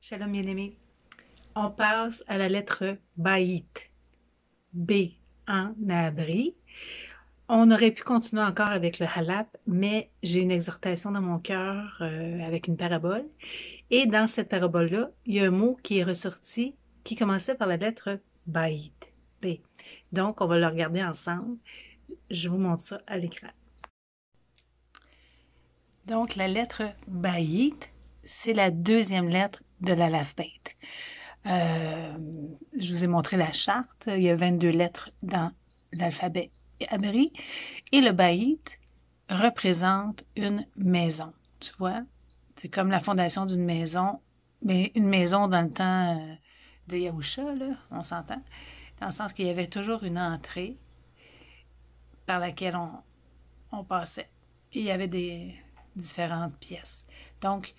Shalom bien-aimé. On passe à la lettre Baït. B en abri. On aurait pu continuer encore avec le halap, mais j'ai une exhortation dans mon cœur avec une parabole. Et dans cette parabole-là, il y a un mot qui est ressorti qui commençait par la lettre Baït. B. Donc, on va le regarder ensemble. Je vous montre ça à l'écran. Donc, la lettre Baït, c'est la deuxième lettre de l'alphabet. Je vous ai montré la charte. Il y a 22 lettres dans l'alphabet abri. Et le baït représente une maison. Tu vois? C'est comme la fondation d'une maison. Mais une maison dans le temps de Yahusha, là, on s'entend. Dans le sens qu'il y avait toujours une entrée par laquelle on passait. Et il y avait des différentes pièces. Donc,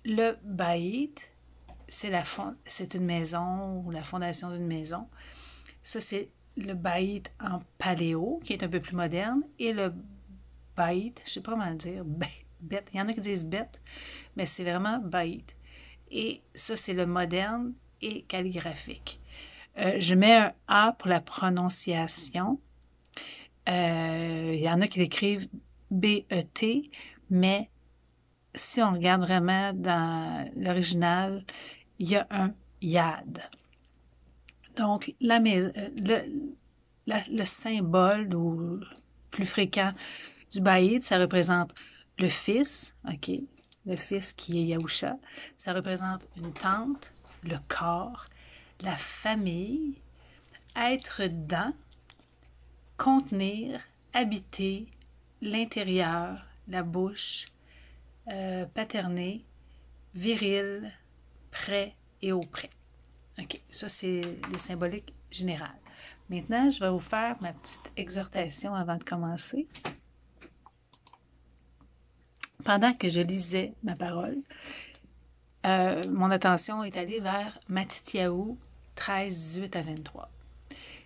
le baït, c'est une maison ou la fondation d'une maison. Ça, c'est le baït en paléo, qui est un peu plus moderne, et le baït, je ne sais pas comment le dire, bête. Il y en a qui disent bête, mais c'est vraiment baït. Et ça, c'est le moderne et calligraphique. Je mets un A pour la prononciation. Il y en a qui l'écrivent B-E-T, mais si on regarde vraiment dans l'original, il y a un yad. Donc, le symbole ou plus fréquent du baïd, ça représente le fils, OK, le fils qui est Yahusha. Ça représente une tente, le corps, la famille, être dans, contenir, habiter, l'intérieur, la bouche, paterner, viril, près et auprès. OK, ça c'est les symboliques générales. Maintenant, je vais vous faire ma petite exhortation avant de commencer. Pendant que je lisais ma parole, mon attention est allée vers Mattityahu 13, 18 à 23.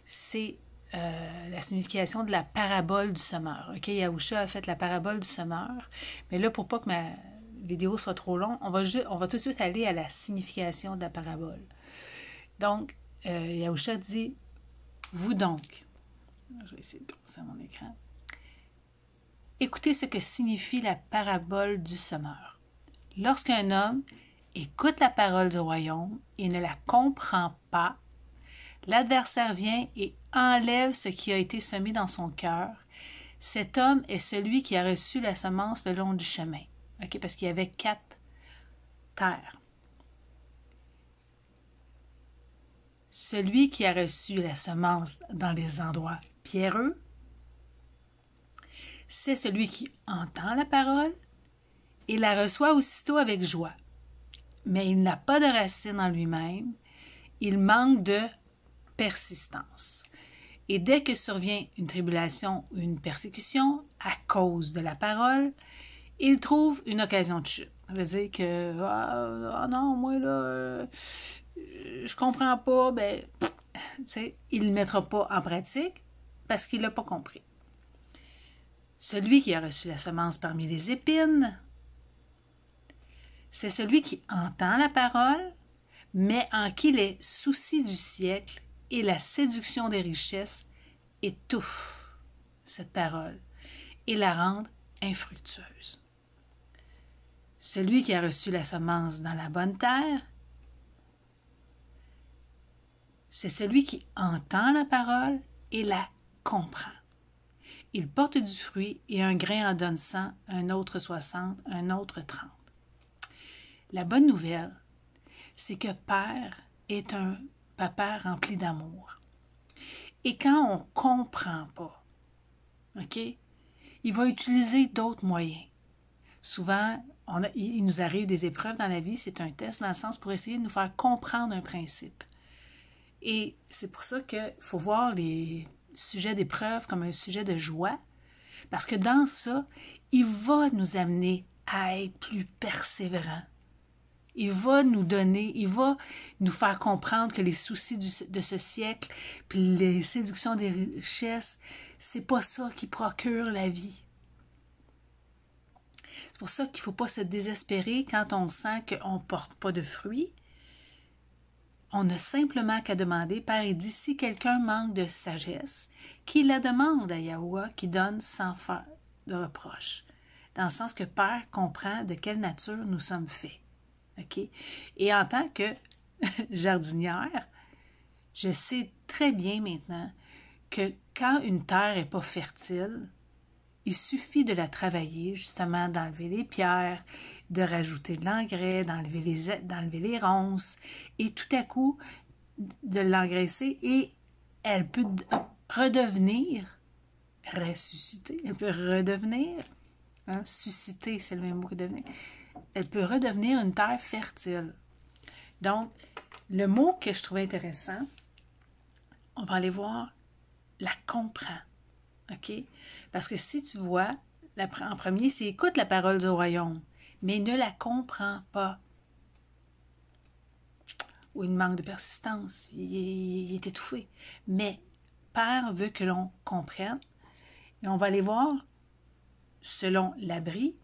C'est la signification de la parabole du semeur. OK, Yahusha a fait la parabole du semeur, mais là, pour pas que ma vidéo soit trop longue, on va tout de suite aller à la signification de la parabole. Donc, Yahusha dit, vous donc, je vais essayer de grossir mon écran, écoutez ce que signifie la parabole du semeur. Lorsqu'un homme écoute la parole du royaume et ne la comprend pas, l'adversaire vient et enlève ce qui a été semé dans son cœur. Cet homme est celui qui a reçu la semence le long du chemin. OK, parce qu'il y avait 4 terres. Celui qui a reçu la semence dans les endroits pierreux, c'est celui qui entend la parole et la reçoit aussitôt avec joie. Mais il n'a pas de racine en lui-même, il manque de persistance. Et dès que survient une tribulation ou une persécution à cause de la parole, il trouve une occasion de chute. Ça veut dire que, ah non, moi là, je comprends pas, ben, tu sais, il ne le mettra pas en pratique parce qu'il l'a pas compris. Celui qui a reçu la semence parmi les épines, c'est celui qui entend la parole, mais en qui les soucis du siècle et la séduction des richesses étouffent cette parole et la rendent infructueuse. Celui qui a reçu la semence dans la bonne terre, c'est celui qui entend la parole et la comprend. Il porte du fruit et un grain en donne 100, un autre 60, un autre 30. La bonne nouvelle, c'est que Père est un papa rempli d'amour. Et quand on ne comprend pas, OK, il va utiliser d'autres moyens. Souvent, il nous arrive des épreuves dans la vie, c'est un test dans le sens pour essayer de nous faire comprendre un principe. Et c'est pour ça qu'il faut voir les sujets d'épreuve comme un sujet de joie, parce que dans ça, il va nous amener à être plus persévérants. Il va nous donner, il va nous faire comprendre que les soucis de ce siècle, puis les séductions des richesses, c'est pas ça qui procure la vie. C'est pour ça qu'il ne faut pas se désespérer quand on sent qu'on ne porte pas de fruits. On n'a simplement qu'à demander, Père, il dit, si quelqu'un manque de sagesse, qu'il la demande à Yahuwah, qui donne sans faire de reproche. Dans le sens que Père comprend de quelle nature nous sommes faits. OK? Et en tant que jardinière, je sais très bien maintenant que quand une terre n'est pas fertile, il suffit de la travailler, justement, d'enlever les pierres, de rajouter de l'engrais, d'enlever les ronces, et tout à coup, de l'engraisser, et elle peut redevenir, ressusciter, elle peut redevenir, hein, susciter, c'est le même mot que devenir, elle peut redevenir une terre fertile. Donc, le mot que je trouvais intéressant, on va aller voir, la comprend. OK? Parce que si tu vois, en premier, c'est écoute la parole du royaume, mais ne la comprend pas. Ou il manque de persistance, il est étouffé. Mais Père veut que l'on comprenne. Et on va aller voir, selon l'abri,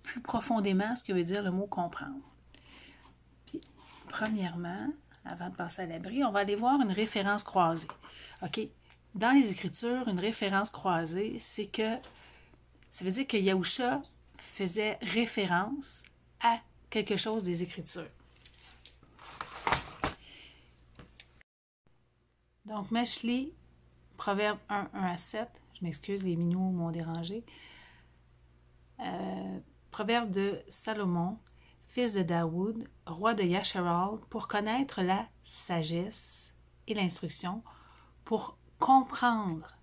plus profondément ce que veut dire le mot comprendre. Puis, premièrement, avant de passer à l'abri, on va aller voir une référence croisée. OK? Dans les Écritures, une référence croisée, c'est que ça veut dire que Yahusha faisait référence à quelque chose des Écritures. Donc, Meshli, Proverbe 1, 1 à 7, je m'excuse, les minous m'ont dérangé. Proverbe de Salomon, fils de Daoud, roi de Yasharal, pour connaître la sagesse et l'instruction, pour comprendre.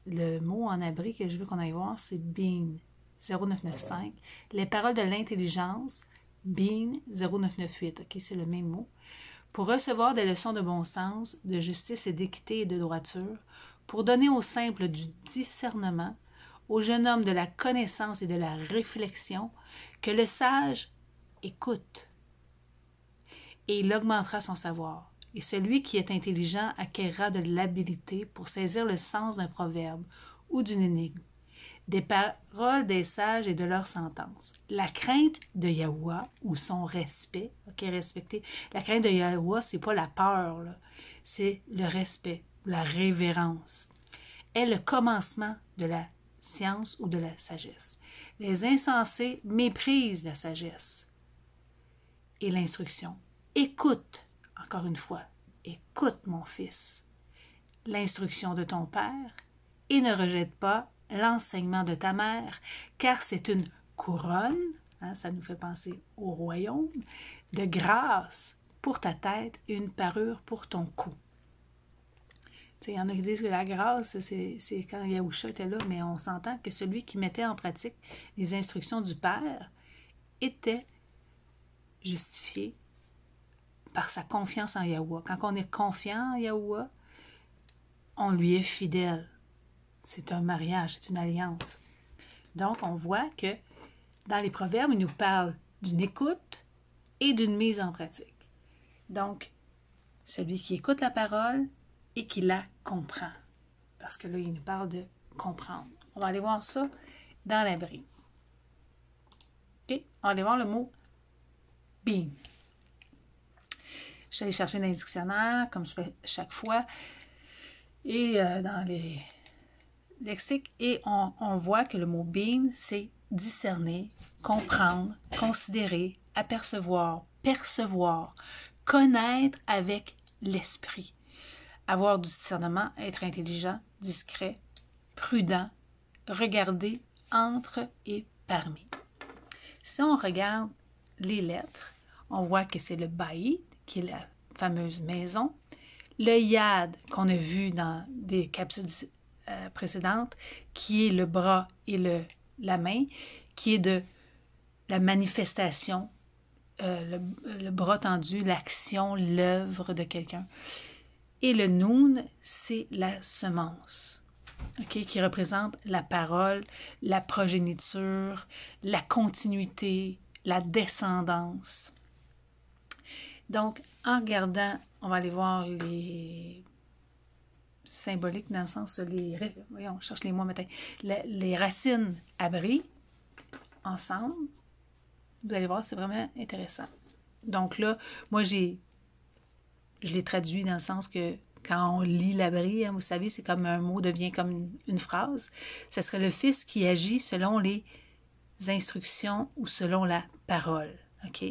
Le mot en abri que je veux qu'on aille voir, c'est Bean 0995. Les paroles de l'intelligence, Bean 0998. OK, c'est le même mot. Pour recevoir des leçons de bon sens, de justice et d'équité et de droiture, pour donner aux simples du discernement, au jeune homme de la connaissance et de la réflexion, que le sage écoute, et il augmentera son savoir. Et celui qui est intelligent acquérera de l'habileté pour saisir le sens d'un proverbe ou d'une énigme, des paroles des sages et de leurs sentences. La crainte de Yahuwah ou son respect, OK, respecter. La crainte de Yahuwah, c'est pas la peur, c'est le respect, la révérence. Est le commencement de la science ou de la sagesse. Les insensés méprisent la sagesse et l'instruction. Écoute, encore une fois, écoute mon fils, l'instruction de ton père et ne rejette pas l'enseignement de ta mère, car c'est une couronne, hein, ça nous fait penser au royaume, de grâce pour ta tête et une parure pour ton cou. Il y en a qui disent que la grâce, c'est quand Yahusha était là, mais on s'entend que celui qui mettait en pratique les instructions du Père était justifié par sa confiance en Yahuwah. Quand on est confiant en Yahuwah, on lui est fidèle. C'est un mariage, c'est une alliance. Donc, on voit que dans les proverbes, il nous parle d'une écoute et d'une mise en pratique. Donc, celui qui écoute la parole et qui la comprend. Parce que là, il nous parle de comprendre. On va aller voir ça dans l'abri. OK? On va aller voir le mot « being ». Je suis allée chercher dans les dictionnaires, comme je fais chaque fois, et dans les lexiques, et on voit que le mot « being », c'est discerner, comprendre, considérer, apercevoir, percevoir, connaître avec l'esprit, avoir du discernement, être intelligent, discret, prudent, regarder entre et parmi. Si on regarde les lettres, on voit que c'est le Baïd, qui est la fameuse maison, le Yad, qu'on a vu dans des capsules précédentes, qui est le bras et la main, qui est de la manifestation, le bras tendu, l'action, l'œuvre de quelqu'un. Et le Noun, c'est la semence, okay, qui représente la parole, la progéniture, la continuité, la descendance. Donc, en regardant, on va aller voir symbolique dans le sens, voyons, on cherche les mots matin, les racines abri ensemble. Vous allez voir, c'est vraiment intéressant. Donc là, moi, je l'ai traduit dans le sens que quand on lit l'abri, hein, vous savez, c'est comme un mot devient comme une phrase. Ce serait le Fils qui agit selon les instructions ou selon la parole. OK?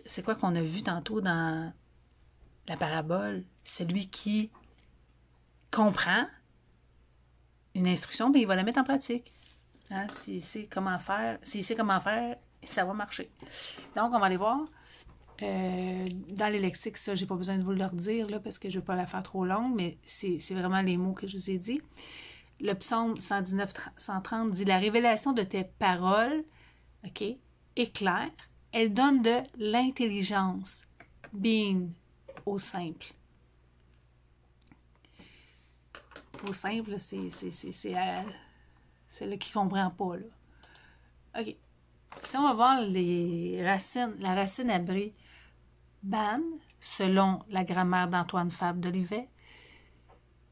C'est quoi qu'on a vu tantôt dans la parabole? Celui qui comprend une instruction, bien, il va la mettre en pratique. Hein? S'il sait comment faire, ça va marcher. Donc, on va aller voir. Dans les lexiques, ça, j'ai pas besoin de vous le redire là, parce que je ne veux pas la faire trop longue, mais c'est vraiment les mots que je vous ai dit. Le psaume 119-130 dit « La révélation de tes paroles, OK, est claire. Elle donne de l'intelligence, being, au simple. » Au simple, c'est le qui ne comprend pas. Là. OK. Si on va voir la racine abri, ban, selon la grammaire d'Antoine Fabre d'Olivet,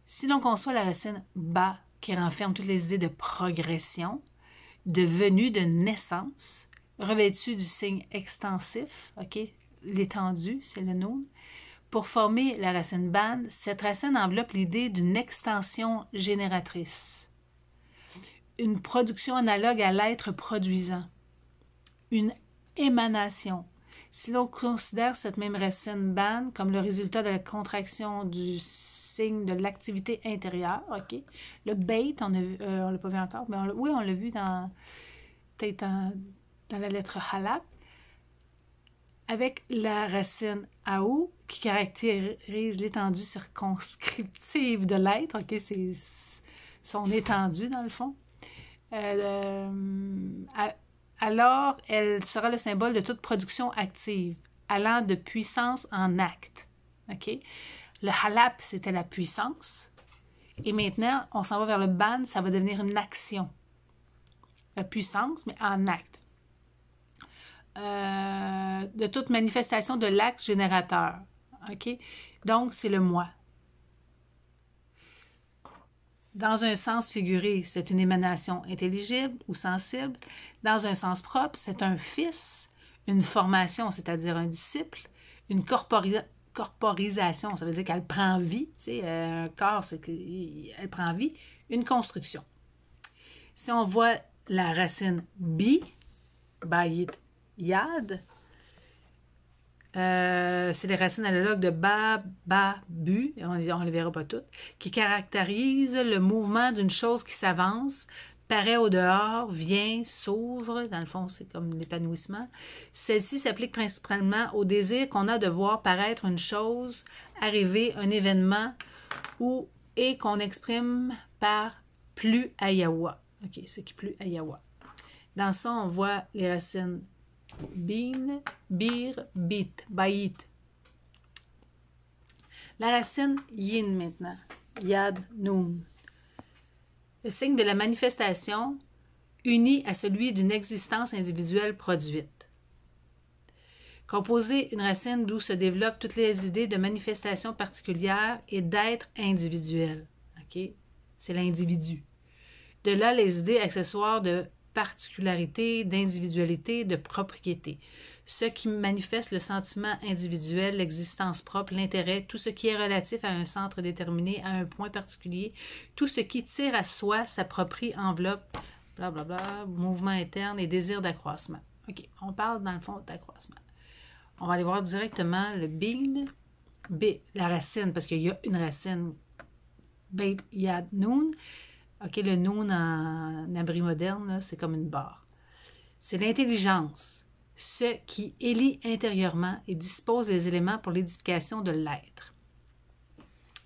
si l'on conçoit la racine ba, qui renferme toutes les idées de progression, de venue, de naissance, revêtue du signe extensif, OK, l'étendue, c'est le noun, pour former la racine ban, cette racine enveloppe l'idée d'une extension génératrice, une production analogue à l'être produisant, une émanation. Si l'on considère cette même racine ban comme le résultat de la contraction du signe de l'activité intérieure, OK? Le bait, on l'a pas vu encore, mais on l'a vu peut-être dans la lettre halak, avec la racine aou qui caractérise l'étendue circonscriptive de l'être, OK? C'est son étendue dans le fond. Alors, elle sera le symbole de toute production active, allant de puissance en acte. OK? Le halap, c'était la puissance. Et maintenant, on s'en va vers le ban, ça va devenir une action. La puissance, mais en acte. De toute manifestation de l'acte générateur. OK? Donc, c'est le moi. Dans un sens figuré, c'est une émanation intelligible ou sensible. Dans un sens propre, c'est un fils, une formation, c'est-à-dire un disciple, une corporisation, ça veut dire qu'elle prend vie. Tu sais, un corps, c'est qu'elle prend vie. Une construction. Si on voit la racine bi, bayit yad, c'est les racines analogues de ba, ba, bu, on ne les verra pas toutes, qui caractérisent le mouvement d'une chose qui s'avance, paraît au dehors, vient, s'ouvre, dans le fond c'est comme l'épanouissement. Celle-ci s'applique principalement au désir qu'on a de voir paraître une chose, arriver, un événement, et qu'on exprime par plus ayawa. OK, ce qui plus ayawa. Dans ça, on voit les racines bin, bir, bit, bayit. La racine yin maintenant, yad, nun. Le signe de la manifestation uni à celui d'une existence individuelle produite. Composer une racine d'où se développent toutes les idées de manifestation particulière et d'être individuel. Okay? C'est l'individu. De là, les idées accessoires de particularité, d'individualité, de propriété. Ce qui manifeste le sentiment individuel, l'existence propre, l'intérêt, tout ce qui est relatif à un centre déterminé, à un point particulier, tout ce qui tire à soi, s'approprie, enveloppe, blablabla, mouvement interne et désir d'accroissement. OK, on parle dans le fond d'accroissement. On va aller voir directement le bin, B, la racine, parce qu'il y a une racine, Beit Yad Nun. OK, le noun en abri moderne, c'est comme une barre. C'est l'intelligence, ce qui élit intérieurement et dispose les éléments pour l'édification de l'être.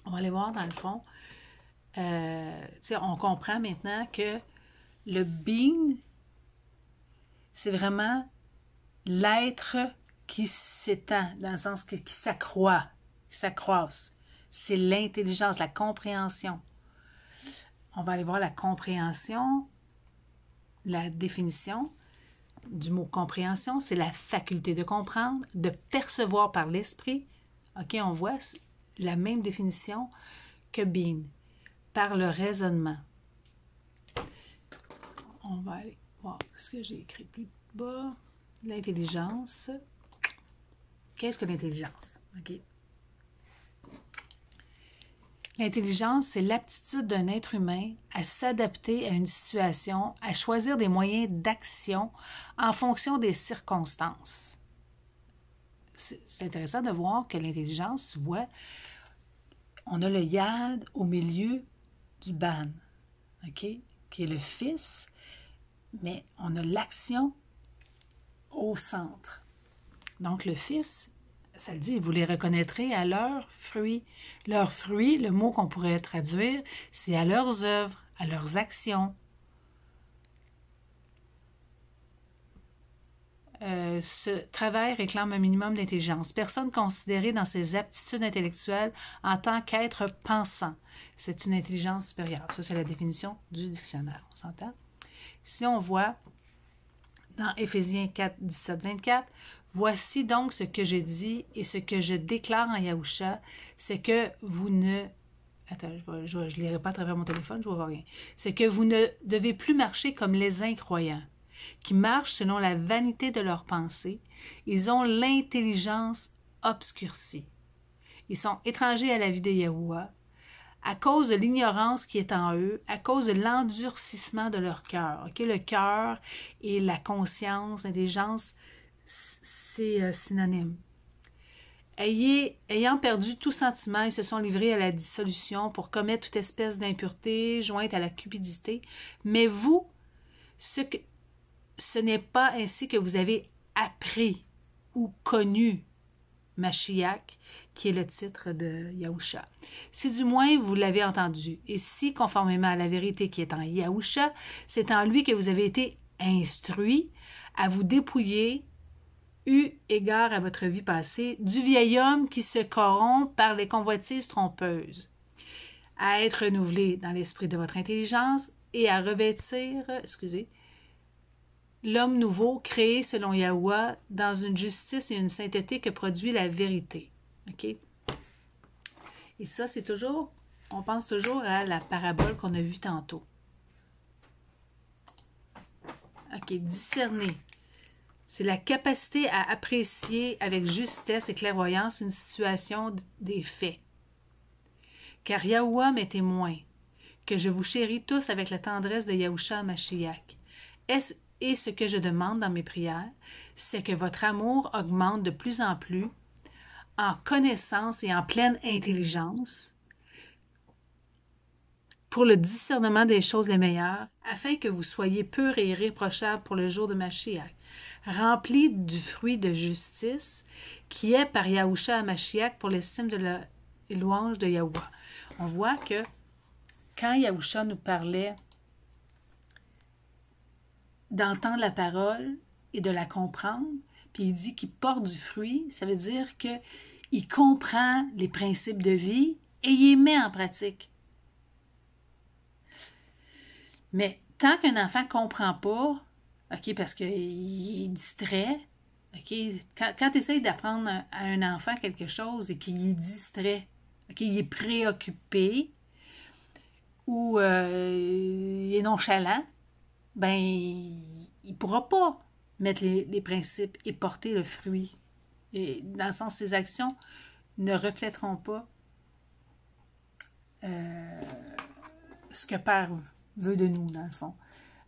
On va aller voir dans le fond. On comprend maintenant que le being, c'est vraiment l'être qui s'étend, dans le sens qui s'accroît, qui s'accroisse. C'est l'intelligence, la compréhension. On va aller voir la compréhension, la définition du mot compréhension, c'est la faculté de comprendre, de percevoir par l'esprit. OK, on voit, la même définition que being, par le raisonnement. On va aller voir ce que j'ai écrit plus bas. L'intelligence. Qu'est-ce que l'intelligence? OK. L'intelligence, c'est l'aptitude d'un être humain à s'adapter à une situation, à choisir des moyens d'action en fonction des circonstances. C'est intéressant de voir que l'intelligence, tu vois, on a le yad au milieu du ban, OK, qui est le fils, mais on a l'action au centre. Donc, le fils, ça le dit, vous les reconnaîtrez à leurs fruits. Leurs fruits, le mot qu'on pourrait traduire, c'est à leurs œuvres, à leurs actions. Ce travail réclame un minimum d'intelligence. Personne considérée dans ses aptitudes intellectuelles en tant qu'être pensant. C'est une intelligence supérieure. Ça, c'est la définition du dictionnaire. On s'entend? Si on voit dans Éphésiens 4, 17, 24, « Voici donc ce que j'ai dit et ce que je déclare en Yahusha, c'est que vous ne... » Attends, je lirai pas à travers mon téléphone, je vois rien. « C'est que vous ne devez plus marcher comme les incroyants, qui marchent selon la vanité de leurs pensées. Ils ont l'intelligence obscurcie. Ils sont étrangers à la vie de Yahuwah, à cause de l'ignorance qui est en eux, à cause de l'endurcissement de leur cœur. Okay? Le cœur et la conscience, l'intelligence, c'est synonyme. Ayant perdu tout sentiment, ils se sont livrés à la dissolution pour commettre toute espèce d'impureté jointe à la cupidité. Mais vous, ce n'est pas ainsi que vous avez appris ou connu Mashiach, qui est le titre de Yahusha. Si du moins vous l'avez entendu, et si, conformément à la vérité qui est en Yahusha, c'est en lui que vous avez été instruit à vous dépouiller, eu égard à votre vie passée, du vieil homme qui se corrompt par les convoitises trompeuses, à être renouvelé dans l'esprit de votre intelligence et à revêtir, l'homme nouveau créé selon Yahuwah dans une justice et une sainteté que produit la vérité. OK? Et ça, c'est toujours, on pense toujours à la parabole qu'on a vue tantôt. OK, discerner. C'est la capacité à apprécier avec justesse et clairvoyance une situation des faits. Car Yahuwah m'est témoin que je vous chéris tous avec la tendresse de Yahusha Mashiach. Et ce que je demande dans mes prières, c'est que votre amour augmente de plus en plus en connaissance et en pleine intelligence pour le discernement des choses les meilleures, afin que vous soyez purs et irréprochables pour le jour de Mashiach, remplis du fruit de justice qui est par Yahusha Mashiach pour l'estime de la louange de Yahuwah. On voit que quand Yahusha nous parlait d'entendre la parole et de la comprendre, puis il dit qu'il porte du fruit, ça veut dire qu'il comprend les principes de vie et il les met en pratique. Mais tant qu'un enfant ne comprend pas, OK, parce qu'il est distrait, OK, quand tu essaies d'apprendre à un enfant quelque chose et qu'il est distrait, OK, il est préoccupé ou il est nonchalant, ben il ne pourra pas mettre les principes et porter le fruit. Et dans le sens, ses actions ne reflèteront pas ce que Père veut de nous, dans le fond.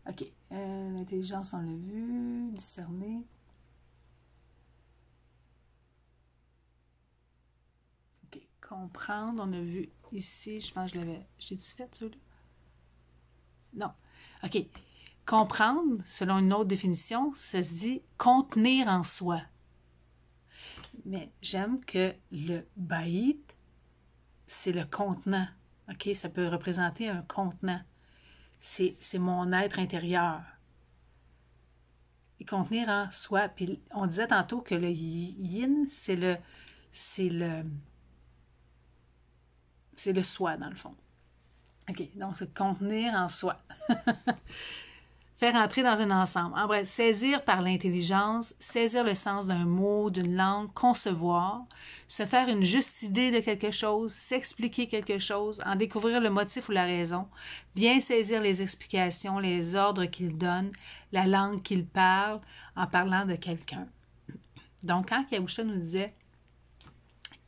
OK. L'intelligence, on l'a vu. Discerner. OK. Comprendre, on a vu ici. Je pense que je l'avais... J'ai-tu fait, celui-là? Non. OK. Comprendre, selon une autre définition, ça se dit contenir en soi. Mais j'aime que le baït, c'est le contenant. OK? Ça peut représenter un contenant. C'est mon être intérieur. Et contenir en soi. Puis on disait tantôt que le yin, c'est le soi, dans le fond. OK, donc c'est contenir en soi. faire entrer dans un ensemble. En bref, saisir par l'intelligence, saisir le sens d'un mot, d'une langue, concevoir, se faire une juste idée de quelque chose, s'expliquer quelque chose, en découvrir le motif ou la raison, bien saisir les explications, les ordres qu'il donne, la langue qu'il parle, en parlant de quelqu'un. Donc, quand Yahusha nous disait,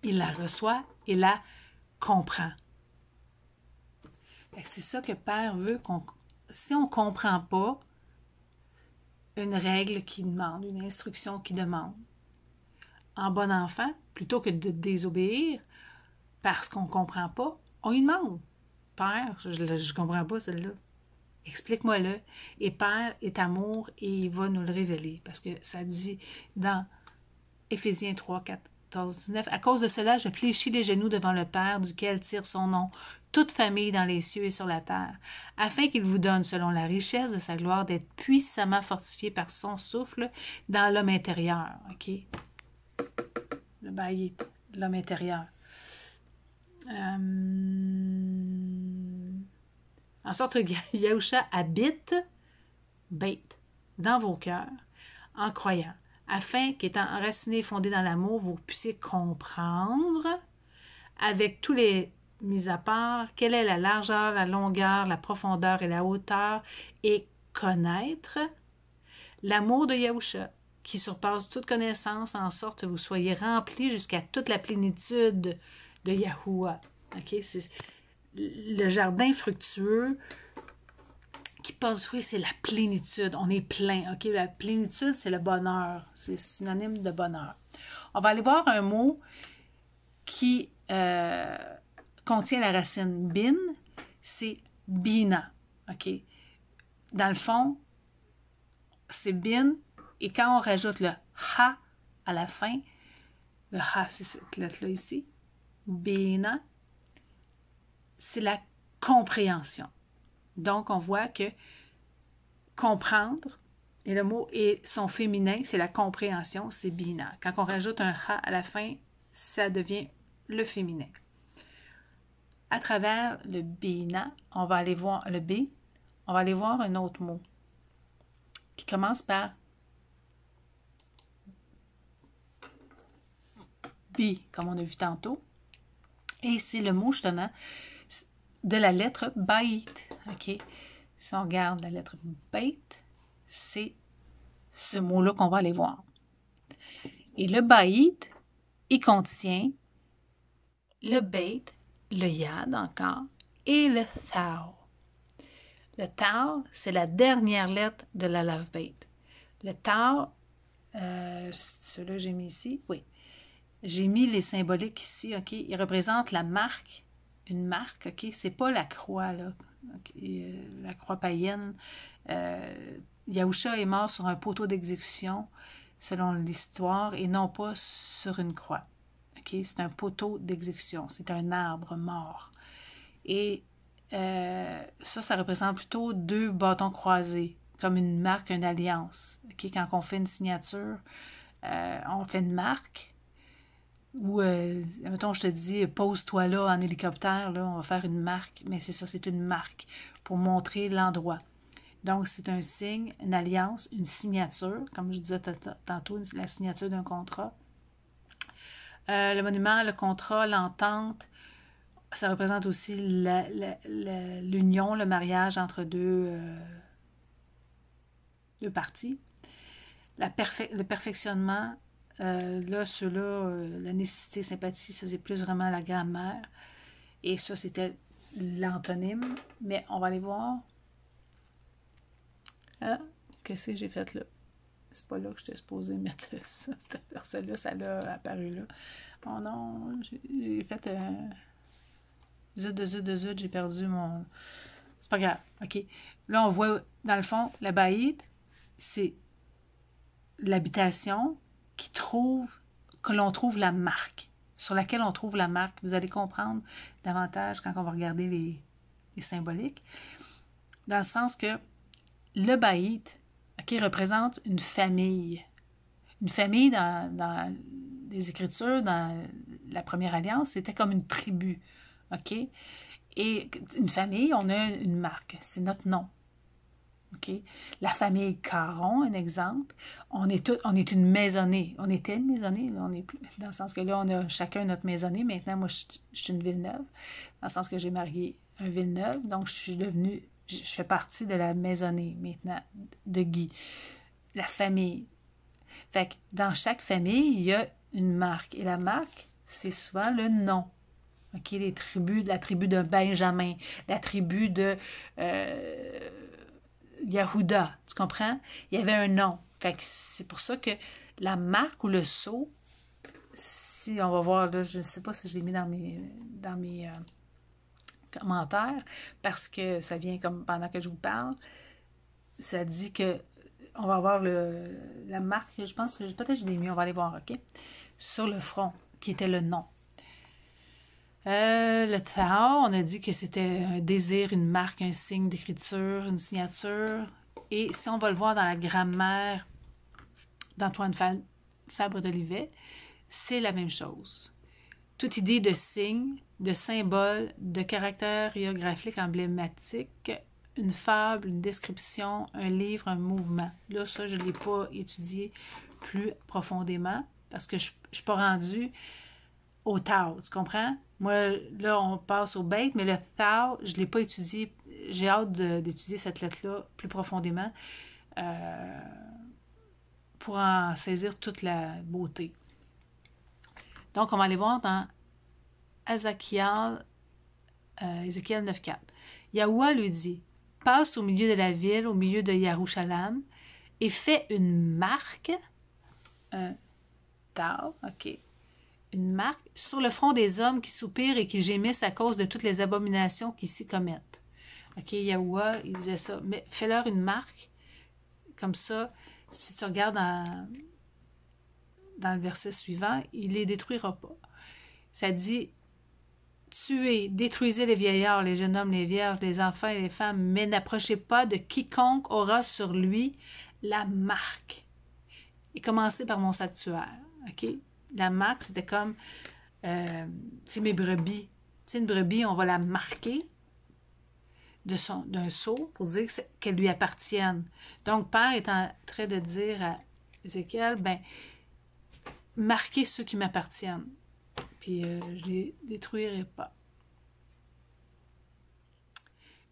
il la reçoit, il la comprend. C'est ça que Père veut qu'on... Si on ne comprend pas une règle qui demande, une instruction qui demande, en bon enfant, plutôt que de désobéir parce qu'on ne comprend pas, on lui demande. Père, je ne comprends pas celle-là. Explique-moi-le. Et Père est amour et il va nous le révéler. Parce que ça dit dans Éphésiens 3, 14, 19, « À cause de cela, je fléchis les genoux devant le Père, duquel tire son nom, toute famille dans les cieux et sur la terre, afin qu'il vous donne, selon la richesse de sa gloire, d'être puissamment fortifié par son souffle dans l'homme intérieur. » OK? Le bailli, l'homme intérieur. En sorte que Yahusha habite, bête, dans vos cœurs, en croyant, afin qu'étant enraciné et fondé dans l'amour, vous puissiez comprendre, avec tous les mis à part, quelle est la largeur, la longueur, la profondeur et la hauteur, et connaître l'amour de Yahusha, qui surpasse toute connaissance, en sorte que vous soyez remplis jusqu'à toute la plénitude de Yahuwah. OK? C'est le jardin fructueux qui porte fruit, c'est la plénitude. On est plein. OK? La plénitude, c'est le bonheur. C'est synonyme de bonheur. On va aller voir un mot qui contient la racine bin, c'est bina. OK? Dans le fond, c'est bin, et quand on rajoute le ha à la fin, le ha, c'est cette lettre-là ici, bina, c'est la compréhension. Donc, on voit que comprendre, et le mot est son féminin, c'est la compréhension, c'est bina. Quand on rajoute un ha à la fin, ça devient le féminin. À travers le bina, on va aller voir le b, on va aller voir un autre mot qui commence par B, comme on a vu tantôt. Et c'est le mot, justement, de la lettre Bait. OK? Si on regarde la lettre Bait, c'est ce mot-là qu'on va aller voir. Et le Bait, il contient le Bait, le Yad encore, et le Thao. Le Tau, c'est la dernière lettre de la Lav Beit. Le Tau, celui-là j'ai mis ici, oui. J'ai mis les symboliques ici, OK? Ils représentent la marque, une marque, OK? C'est pas la croix, là, okay? La croix païenne. Yahusha est mort sur un poteau d'exécution, selon l'histoire, et non pas sur une croix. OK? C'est un poteau d'exécution, c'est un arbre mort. Et ça représente plutôt deux bâtons croisés, comme une marque, une alliance. Okay? Quand on fait une signature, on fait une marque, ou, mettons, je te dis, pose-toi là en hélicoptère, là, on va faire une marque, mais c'est ça, c'est une marque pour montrer l'endroit. Donc, c'est un signe, une alliance, une signature, comme je disais tantôt, la signature d'un contrat. Le monument, le contrat, l'entente, ça représente aussi l'union, le mariage entre deux parties. Le perfectionnement, là, ceux-là, la nécessité, sympathie, ça c'est plus vraiment la grammaire. Et ça, c'était l'antonyme. Mais on va aller voir. Ah, qu'est-ce que j'ai fait là? C'est pas là que j'étais supposée mettre ça. Cette personne-là, ça l'a apparu là. Oh non, j'ai fait... Zut, j'ai perdu mon... C'est pas grave, OK. Là, on voit, dans le fond, la baïte, c'est l'habitation que l'on trouve la marque, sur laquelle on trouve la marque. Vous allez comprendre davantage quand on va regarder les symboliques. Dans le sens que le baït, OK, représente une famille. Une famille, dans les Écritures, dans la première alliance, c'était comme une tribu. OK? Et une famille, on a une marque, c'est notre nom. OK? La famille Caron, un exemple. On est une maisonnée. On était une maisonnée, là, on est plus, dans le sens que là, on a chacun notre maisonnée. Maintenant, moi, je suis une Villeneuve, dans le sens que j'ai marié un Villeneuve. Donc, je fais partie de la maisonnée maintenant de Guy. La famille. Fait que dans chaque famille, il y a une marque. Et la marque, c'est souvent le nom. OK? La tribu de Benjamin, la tribu de Yahuda. Tu comprends? Il y avait un nom. Fait que c'est pour ça que la marque ou le sceau, si on va voir, là, je ne sais pas si je l'ai mis dans mes commentaires, parce que ça vient comme pendant que je vous parle, ça dit que on va avoir la marque, je pense que peut-être je l'ai mis, on va aller voir, OK? Sur le front, qui était le nom. Le Tao, on a dit que c'était un désir, une marque, un signe d'écriture, une signature. Et si on va le voir dans la grammaire d'Antoine Fabre d'Olivet, c'est la même chose. Toute idée de signe, de symbole, de caractère hiérographique emblématique, une fable, une description, un livre, un mouvement. Là, ça, je ne l'ai pas étudié plus profondément parce que je ne suis pas rendue au Tao, tu comprends? Moi, là, on passe au bête, mais le Tao, je ne l'ai pas étudié. J'ai hâte d'étudier cette lettre-là plus profondément pour en saisir toute la beauté. Donc, on va aller voir dans Ézéchiel 9.4. Yahuwah lui dit, « Passe au milieu de la ville, au milieu de Yerushalayim, et fais une marque, un Tao, OK, une marque sur le front des hommes qui soupirent et qui gémissent à cause de toutes les abominations qui s'y commettent. » OK, Yahuwah, il disait ça. Mais fais-leur une marque, comme ça, si tu regardes dans le verset suivant, il les détruira pas. Ça dit, tuez, détruisez les vieillards, les jeunes hommes, les vierges, les enfants et les femmes, mais n'approchez pas de quiconque aura sur lui la marque. Et commencez par mon sanctuaire. OK? La marque, c'était comme, c'est mes brebis. Tu sais, une brebis, on va la marquer d'un sceau pour dire qu'elle lui appartienne. Donc, Père est en train de dire à Ézéchiel, ben, marquez ceux qui m'appartiennent. Puis, je les détruirai pas.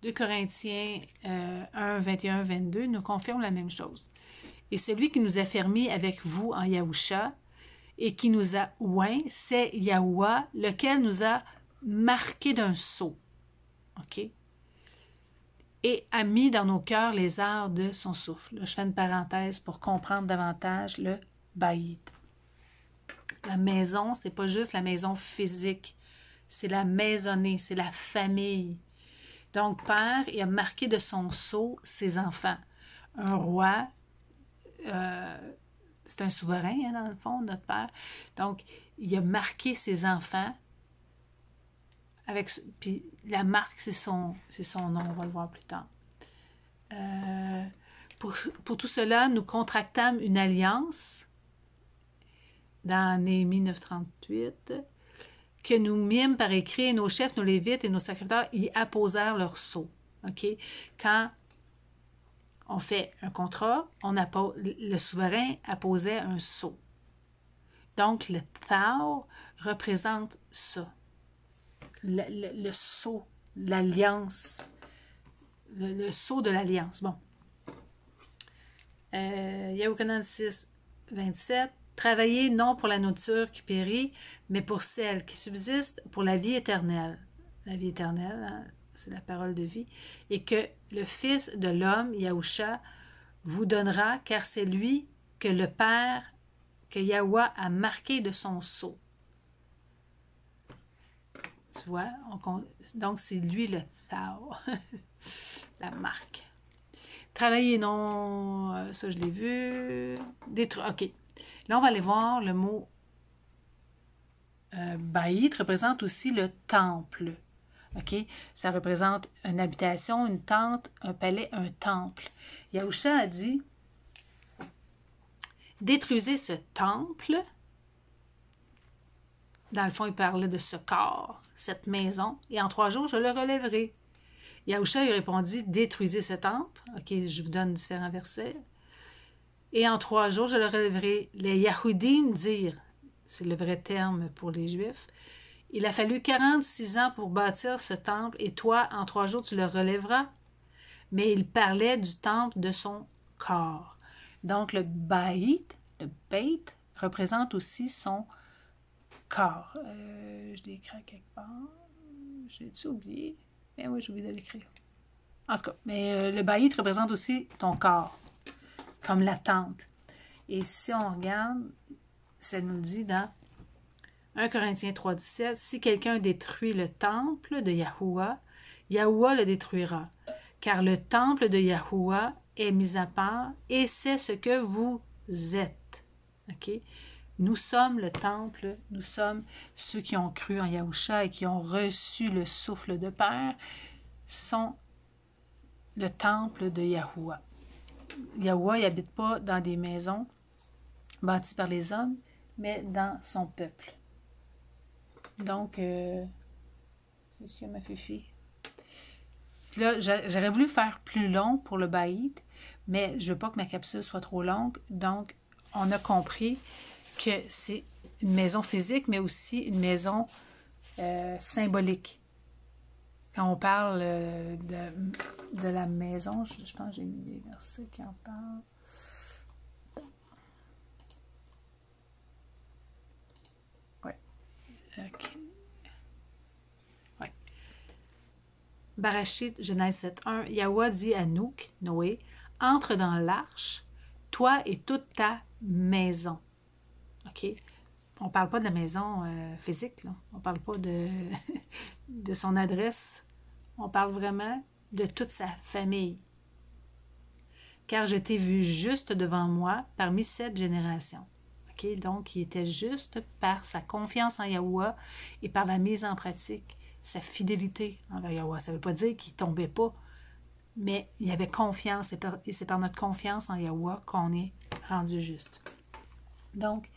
2 Corinthiens 1, 21, 22 nous confirme la même chose. Et celui qui nous a fermis avec vous en Yahusha et qui nous a oint, c'est Yahuwah, lequel nous a marqué d'un sceau. OK? Et a mis dans nos cœurs les arts de son souffle. Là, je fais une parenthèse pour comprendre davantage le baït. La maison, c'est pas juste la maison physique, c'est la maisonnée, c'est la famille. Donc, Père, il a marqué de son sceau ses enfants. Un roi, c'est un souverain, hein, dans le fond, notre Père. Donc, il a marqué ses enfants. Puis la marque, c'est son nom, on va le voir plus tard. Pour tout cela, nous contractâmes une alliance dans Néhémie 9.38 que nous mîmes par écrit, et nos chefs, nos lévites et nos sacrificateurs y apposèrent leur sceau. OK? Quand on fait un contrat, le souverain apposait un sceau. Donc, le Tao représente ça. Le sceau, l'alliance, le sceau de l'alliance. Bon. Yahukanan 6, 27. Travaillez non pour la nourriture qui périt, mais pour celle qui subsiste, pour la vie éternelle. La vie éternelle, hein, c'est la parole de vie. Et que le Fils de l'homme, Yahusha, vous donnera, car c'est lui que le Père, que Yahuwah a marqué de son sceau. Tu vois? Donc, c'est lui le Tao, la marque. Travailler non, ça je l'ai vu. Détruire, OK. Là, on va aller voir le mot Baït représente aussi le temple. OK? Ça représente une habitation, une tente, un palais, un temple. Yahusha a dit, détruisez ce temple. Dans le fond, il parlait de ce corps, cette maison, et en 3 jours, je le relèverai. Yahusha lui répondit, détruisez ce temple. OK, je vous donne différents versets. Et en 3 jours, je le relèverai. Les Yahudim dirent, c'est le vrai terme pour les Juifs, il a fallu 46 ans pour bâtir ce temple, et toi, en 3 jours, tu le relèveras. Mais il parlait du temple de son corps. Donc, le bait représente aussi son corps. Je l'ai écrit quelque part. Je l'ai-tu oublié? Ben oui, j'ai oublié de l'écrire. En tout cas, mais le bait représente aussi ton corps, comme la tente. Et si on regarde, ça nous dit dans 1 Corinthiens 3,17, si quelqu'un détruit le temple de Yahuwah, Yahuwah le détruira. Car le temple de Yahuwah est mis à part et c'est ce que vous êtes. OK? Nous sommes le temple, nous sommes ceux qui ont cru en Yahusha et qui ont reçu le souffle de Père, sont le temple de Yahuwah. Yahuwah n'habite pas dans des maisons bâties par les hommes, mais dans son peuple. Donc, c'est ce que m'a fait fier. Là, j'aurais voulu faire plus long pour le baïd, mais je ne veux pas que ma capsule soit trop longue. Donc, on a compris que c'est une maison physique, mais aussi une maison symbolique. Quand on parle de la maison, je pense que j'ai mis des versets qui en parlent. Oui. OK. Barachit, Genèse 7.1, Yahweh dit à Nouk, Noé, entre dans l'arche, toi et toute ta maison. OK? On ne parle pas de la maison physique, là. On ne parle pas de son adresse. On parle vraiment de toute sa famille. Car je t'ai vu juste devant moi parmi cette génération. OK? Donc, il était juste par sa confiance en Yahweh et par la mise en pratique sa fidélité envers Yahweh. Ça ne veut pas dire qu'il ne tombait pas, mais il avait confiance, et c'est par notre confiance en Yahweh qu'on est rendu juste. Donc,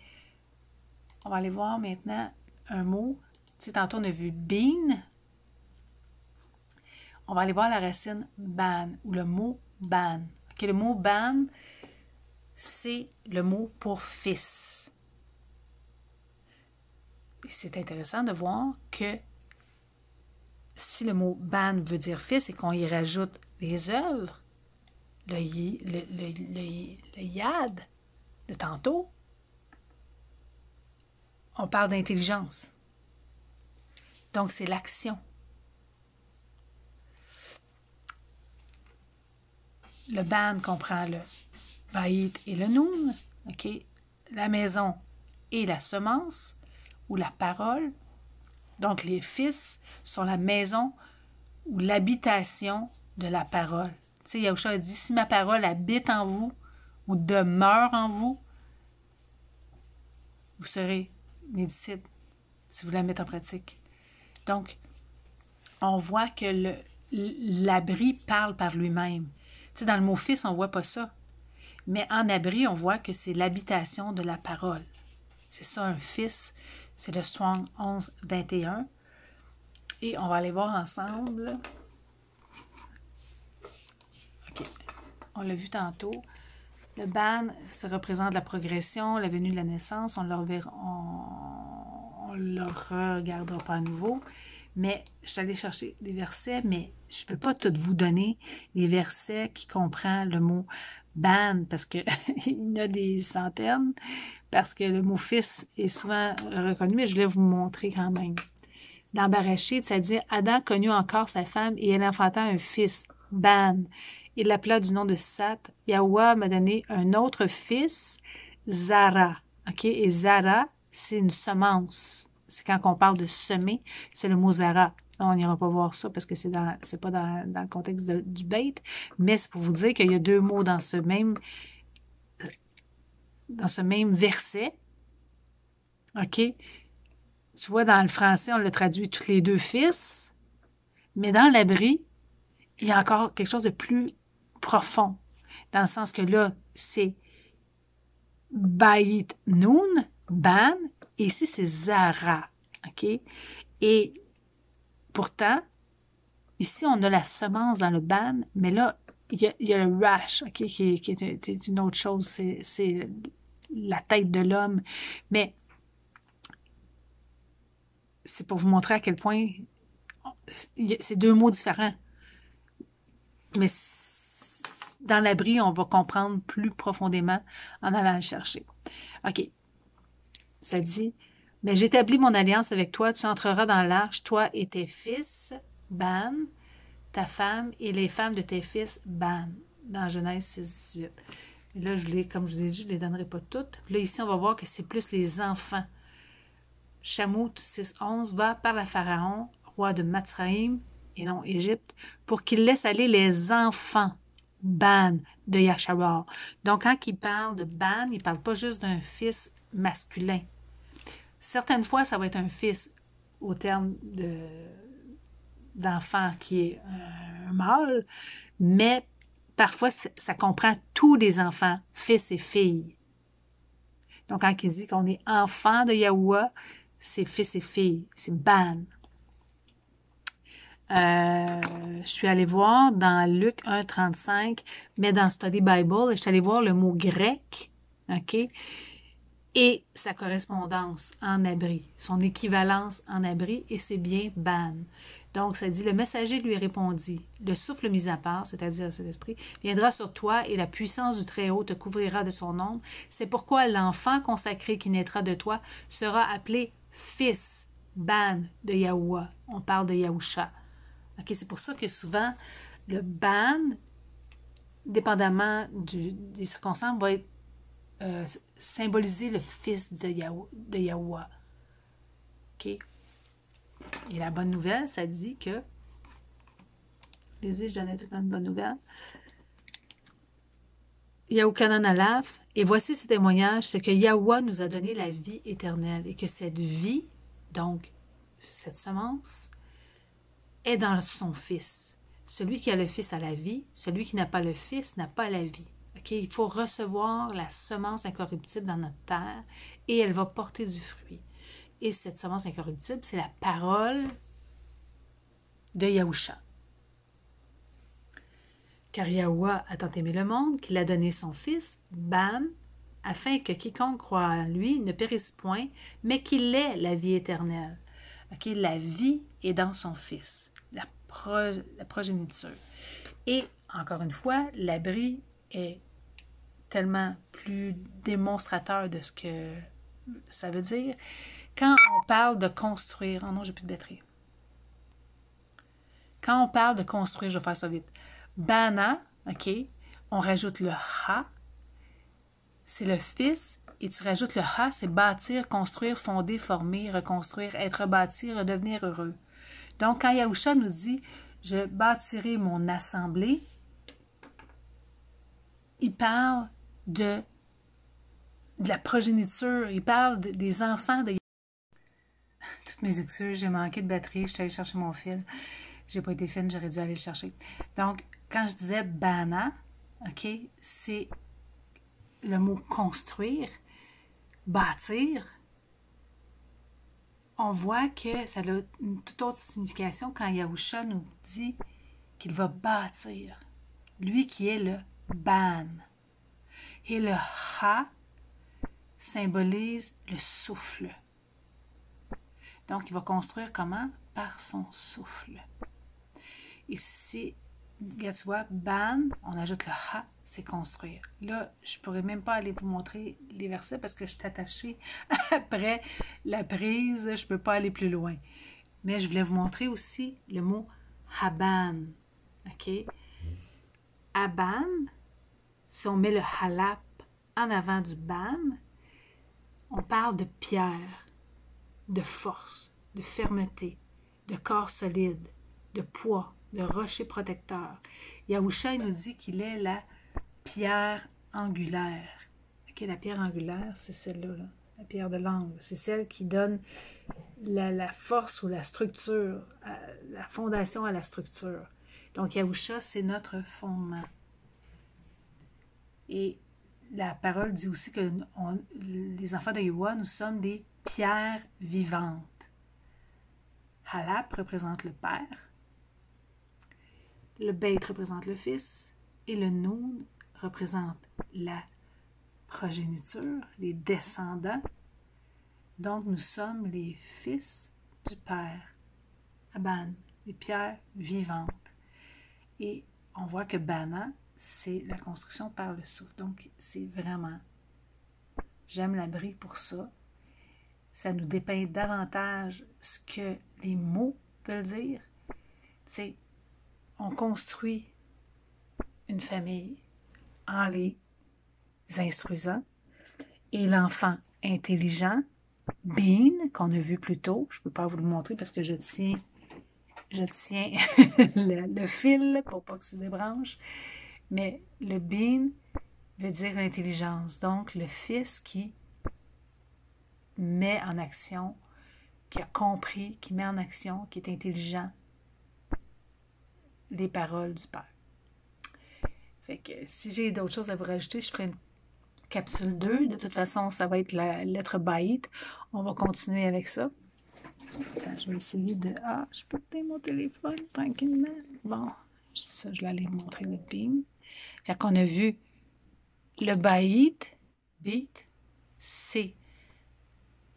on va aller voir maintenant un mot. Tu sais, tantôt on a vu bin. On va aller voir la racine ban, ou le mot ban. Okay, le mot ban, c'est le mot pour fils. Et c'est intéressant de voir que si le mot ban veut dire fils et qu'on y rajoute les œuvres, le yad de tantôt, on parle d'intelligence. Donc, c'est l'action. Le ban comprend le baït et le noun, OK? La maison et la semence, ou la parole. Donc, les fils sont la maison ou l'habitation de la parole. Tu sais, Yahusha a dit, si ma parole habite en vous ou demeure en vous, vous serez mes disciples si vous la mettez en pratique. Donc, on voit que l'abri parle par lui-même. Tu sais, dans le mot fils, on ne voit pas ça. Mais en abri, on voit que c'est l'habitation de la parole. C'est ça, un fils. C'est le Strong 11, 21. Et on va aller voir ensemble. OK. On l'a vu tantôt. Le ban, ça représente la progression, la venue de la naissance. On le regardera pas à nouveau. Mais je suis allée chercher des versets, mais je ne peux pas tout vous donner les versets qui comprennent le mot ban, parce qu'il y en a des centaines, parce que le mot fils est souvent reconnu, mais je voulais vous montrer quand même. Dans Barachit, ça dit « Adam connut encore sa femme et elle enfanta un fils, Ban. Il l'appela du nom de Sat. Yahweh m'a donné un autre fils, Zara. » OK? Et Zara, c'est une semence. C'est quand on parle de semer, c'est le mot Zara. On n'ira pas voir ça parce que c'est pas dans le contexte du bait, mais c'est pour vous dire qu'il y a deux mots dans ce même verset. OK? Tu vois, dans le français, on l'a traduit tous les deux fils, mais dans l'abri, il y a encore quelque chose de plus profond, dans le sens que là, c'est Bait Noun, Ban, et ici, c'est Zara. OK? Et pourtant, Ici, on a la semence dans le ban, mais là, il y a le rash, OK, qui est une autre chose. C'est la tête de l'homme. Mais c'est pour vous montrer à quel point c'est deux mots différents. Mais dans l'abri, on va comprendre plus profondément en allant le chercher. OK. Ça dit, mais j'établis mon alliance avec toi, tu entreras dans l'arche, toi et tes fils, Ban, ta femme et les femmes de tes fils, Ban, dans Genèse 6, 18. Et là, comme je vous ai dit, je ne les donnerai pas toutes. Là, ici, on va voir que c'est plus les enfants. Shamout 6, 11 va par la Pharaon, roi de Matzraïm, et non Égypte, pour qu'il laisse aller les enfants, Ban, de Yashabar. Donc, quand il parle de Ban, il ne parle pas juste d'un fils masculin. Certaines fois, ça va être un fils au terme d'enfant qui est un mâle, mais parfois, ça comprend tous les enfants, fils et filles. Donc, quand il dit qu'on est enfant de Yahuwah, c'est fils et filles, c'est Ban. Je suis allée voir dans Luc 1,35, mais dans Study Bible, je suis allée voir le mot grec, OK, et sa correspondance en abri, son équivalence en abri, et c'est bien Ban. Donc, ça dit, le messager lui répondit, le souffle mis à part, c'est-à-dire cet esprit, viendra sur toi et la puissance du Très-Haut te couvrira de son ombre. C'est pourquoi l'enfant consacré qui naîtra de toi sera appelé fils, Ban de Yahuwah. On parle de Yahusha. Okay, c'est pour ça que souvent, le ban, dépendamment des circonstances, va être symboliser le fils de Yahuwah. Okay. Et la bonne nouvelle, ça dit que, je donnais tout le temps une bonne nouvelle, Yahukanan Alaf, et voici ce témoignage, c'est que Yahuwah nous a donné la vie éternelle, et que cette vie, donc cette semence, est dans son Fils. Celui qui a le Fils a la vie, celui qui n'a pas le Fils n'a pas la vie. Okay? Il faut recevoir la semence incorruptible dans notre terre et elle va porter du fruit. Et cette semence incorruptible, c'est la parole de Yahusha. Car Yahuwah a tant aimé le monde qu'il a donné son Fils, Ban, afin que quiconque croit en lui ne périsse point, mais qu'il ait la vie éternelle. Okay? La vie est dans son Fils, la progéniture. Et, encore une fois, l'abri est tellement plus démonstrateur de ce que ça veut dire. Quand on parle de construire... Oh non, j'ai plus de batterie. Quand on parle de construire, je vais faire ça vite. Bana, OK, on rajoute le ha, c'est le fils, et tu rajoutes le ha, c'est bâtir, construire, fonder, former, reconstruire, être bâti, redevenir heureux. Donc, quand Yahusha nous dit « Je bâtirai mon assemblée », il parle de la progéniture, il parle des enfants de... Toutes mes excuses, j'ai manqué de batterie, je suis allée chercher mon fil. J'ai pas été fine, j'aurais dû aller le chercher. Donc, quand je disais « bana », OK, c'est le mot « construire », « bâtir », on voit que ça a une toute autre signification quand Yahusha nous dit qu'il va bâtir. Lui qui est le ban. Et le ha symbolise le souffle. Donc, il va construire comment? Par son souffle. Ici, regarde, tu vois, ban, on ajoute le ha, c'est construire. Là, je ne pourrais même pas aller vous montrer les versets parce que je suis attachée après la prise, je ne peux pas aller plus loin. Mais je voulais vous montrer aussi le mot haban. OK? Aban, si on met le halap en avant du ban, on parle de pierre, de force, de fermeté, de corps solide, de poids, de rocher protecteur. Yahusha nous dit qu'il est la pierre angulaire. Okay, la pierre angulaire, c'est celle-là, là, la pierre de l'angle. C'est celle qui donne la force ou la structure, la fondation à la structure. Donc, Yahusha, c'est notre fondement. Et la parole dit aussi que les enfants de Yahuwah, nous sommes des pierres vivantes. Halap représente le Père. Le Beit représente le fils et le Noun représente la progéniture, les descendants. Donc, nous sommes les fils du Père, Aban, les pierres vivantes. Et on voit que Bana, c'est la construction par le souffle. Donc, c'est vraiment, j'aime la brille pour ça. Ça nous dépeint davantage ce que les mots veulent dire. Tu sais, on construit une famille en les instruisant et l'enfant intelligent, Bean, qu'on a vu plus tôt, je ne peux pas vous le montrer parce que je tiens le fil pour pas que ça débranche, mais le Bean veut dire l'intelligence, donc le fils qui met en action, qui a compris, qui met en action, qui est intelligent, les paroles du Père. Fait que si j'ai d'autres choses à vous rajouter, je ferai une capsule 2. De toute façon, ça va être la lettre Bait. On va continuer avec ça. Attends, je vais essayer de... Ah, je peux peut-être mon téléphone tranquillement. Bon, ça, je vais aller montrer le bing. Fait qu'on a vu le Bait, c'est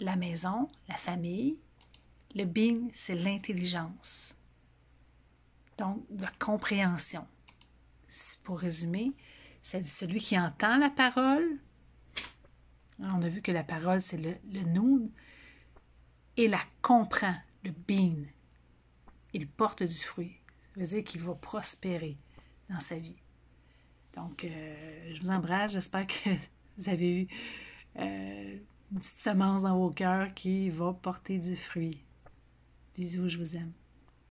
la maison, la famille. Le bing, c'est l'intelligence. Donc, la compréhension. Pour résumer, c'est celui qui entend la parole. On a vu que la parole, c'est le noun. Et la comprend, le bean. Il porte du fruit. Ça veut dire qu'il va prospérer dans sa vie. Donc, je vous embrasse. J'espère que vous avez eu une petite semence dans vos cœurs qui va porter du fruit. Bisous, je vous aime.